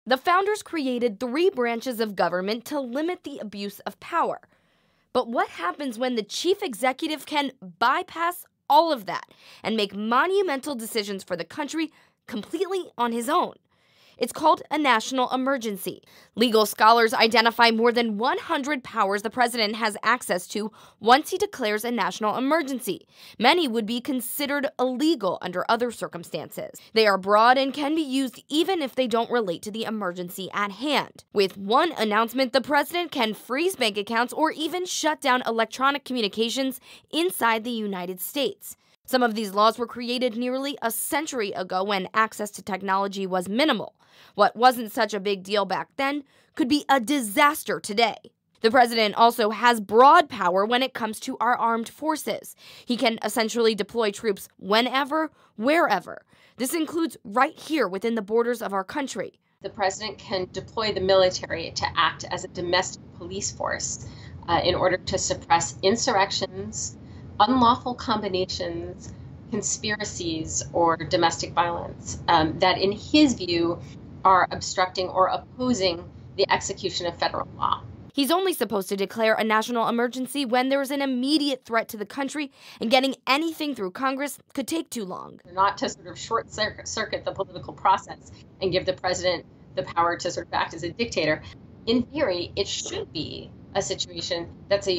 The founders created 3 branches of government to limit the abuse of power. But what happens when the chief executive can bypass all of that and make monumental decisions for the country completely on his own? It's called a national emergency. Legal scholars identify more than 100 powers the president has access to once he declares a national emergency. Many would be considered illegal under other circumstances. They are broad and can be used even if they don't relate to the emergency at hand. With one announcement, the president can freeze bank accounts or even shut down electronic communications inside the United States. Some of these laws were created nearly a century ago when access to technology was minimal. What wasn't such a big deal back then could be a disaster today. The president also has broad power when it comes to our armed forces. He can essentially deploy troops whenever, wherever. This includes right here within the borders of our country. The president can deploy the military to act as a domestic police force in order to suppress insurrections, unlawful combinations, conspiracies, or domestic violence that, in his view, are obstructing or opposing the execution of federal law. He's only supposed to declare a national emergency when there's an immediate threat to the country, and getting anything through Congress could take too long. Not to sort of short-circuit the political process and give the president the power to sort of act as a dictator. In theory, it should be a situation that's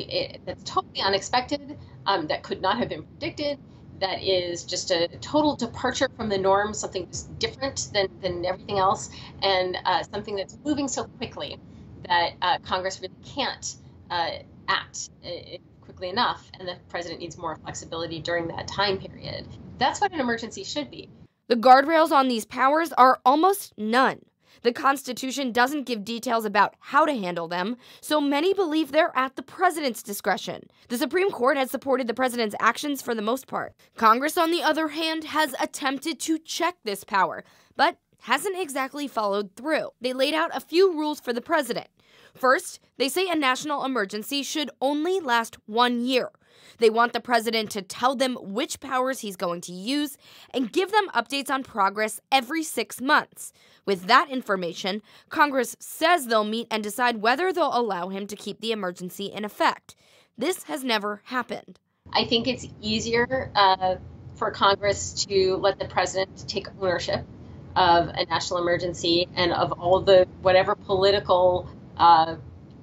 totally unexpected, that could not have been predicted, that is just a total departure from the norm, something just different than everything else, and something that's moving so quickly that Congress really can't act quickly enough, and the president needs more flexibility during that time period. That's what an emergency should be. The guardrails on these powers are almost none. The Constitution doesn't give details about how to handle them, so many believe they're at the president's discretion. The Supreme Court has supported the president's actions for the most part. Congress, on the other hand, has attempted to check this power, but hasn't exactly followed through. They laid out a few rules for the president. First, they say a national emergency should only last 1 year. They want the president to tell them which powers he's going to use and give them updates on progress every 6 months. With that information, Congress says they'll meet and decide whether they'll allow him to keep the emergency in effect. This has never happened. I think it's easier for Congress to let the president take ownership of a national emergency and of all the whatever political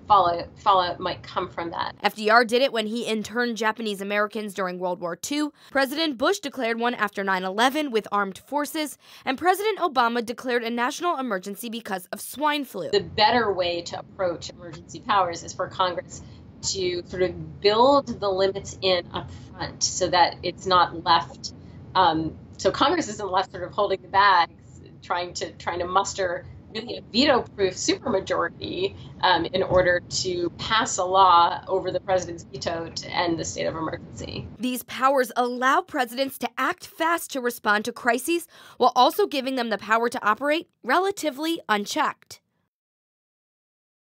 fallout might come from that. FDR did it when he interned Japanese Americans during World War II. President Bush declared one after 9/11 with armed forces, and President Obama declared a national emergency because of swine flu. The better way to approach emergency powers is for Congress to sort of build the limits in up front so that it's not left, so Congress isn't left sort of holding the bags, trying to muster really a veto-proof supermajority in order to pass a law over the president's veto to end the state of emergency. These powers allow presidents to act fast to respond to crises while also giving them the power to operate relatively unchecked.